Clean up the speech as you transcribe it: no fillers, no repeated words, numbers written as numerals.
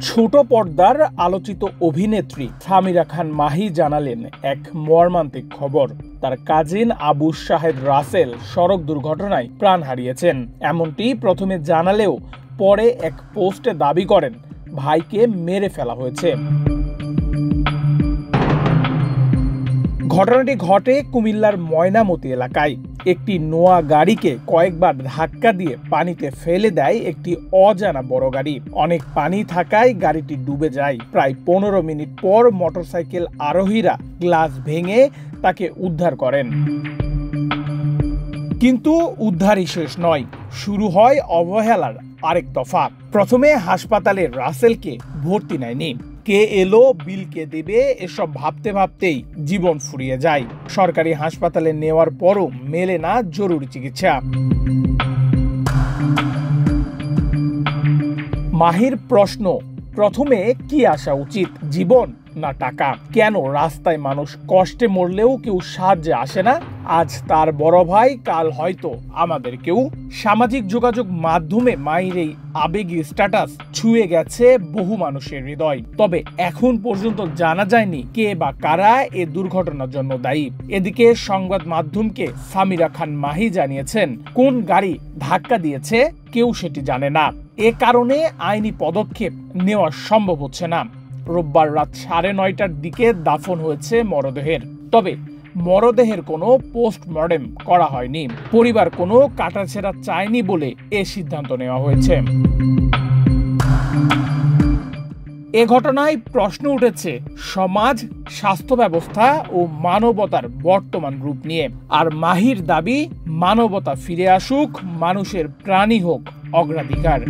ছোট পর্দার আলোচিত অভিনেত্রী সামিরা খান মাহি জানালেন এক মর্মান্তিক খবর। তার কাজিন আবু শাহেদ রাসেল সড়ক দুর্ঘটনায় প্রাণ হারিয়েছেন। এমনটি প্রথমে জানালেও পরে এক পোস্টে দাবি করেন ভাইকে মেরে ফেলা হয়েছে। ঘটনাটি ঘটে কুমিল্লার ময়নামতি এলাকায়। একটি নোয়া গাড়িকে কয়েকবার ধাক্কা দিয়ে পানিতে ফেলে দেয় একটি অজানা বড় গাড়ি। অনেক পানি থাকায় গাড়িটি ডুবে যায়। প্রায় 15 মিনিট পর মোটরসাইকেল আরোহীরা গ্লাস ভেঙে তাকে উদ্ধার করেন। কিন্তু উদ্ধারই শেষ নয়, শুরু হয় অবহেলার আরেক দফা। প্রথমে হাসপাতালে রাসেলকে ভর্তি নেয়নি। কে এলো, বিল কে দেবে, এসব ভাবতে ভাবতেই জীবন ফুরিয়ে যায়। সরকারি হাসপাতালে নেওয়ার পরও মেলে না জরুরি চিকিৎসা। মাহির প্রশ্ন, প্রথমে কি আসা উচিত, জীবন না টাকা? কেন রাস্তায় মানুষ কষ্টে মরলেও কেউ সাহায্যে আসে না? আজ তার বড় ভাই, কাল হয়তো আমাদের কেউ। সামাজিক যোগাযোগ মাধ্যমে মাহির এই আবেগী স্ট্যাটাস ছুঁয়ে গেছে বহু মানুষের হৃদয়। তবে এখন পর্যন্ত জানা যায়নি কে বা কারা এ দুর্ঘটনার জন্য দায়ী। এদিকে সংবাদ মাধ্যমকে সামিরা খান মাহি জানিয়েছেন, কোন গাড়ি ধাক্কা দিয়েছে কেউ সেটি জানে না। এ কারণে আইনি পদক্ষেপ নেওয়া সম্ভব হচ্ছে না। রোববার রাত 9:30টার দিকে দাফন হয়েছে মরদেহের। তবে মরদেহের কোনো পোস্টমর্টেম করা হয়নি। পরিবার কোনো কাটাছেঁড়া চায়নি বলে এ সিদ্ধান্ত নেওয়া হয়েছে। এ ঘটনায় প্রশ্ন উঠেছে সমাজ, স্বাস্থ্য ব্যবস্থা ও মানবতার বর্তমান রূপ নিয়ে। আর মাহির দাবি, মানবতা ফিরে আসুক, মানুষের প্রাণী হোক অগ্রাধিকার।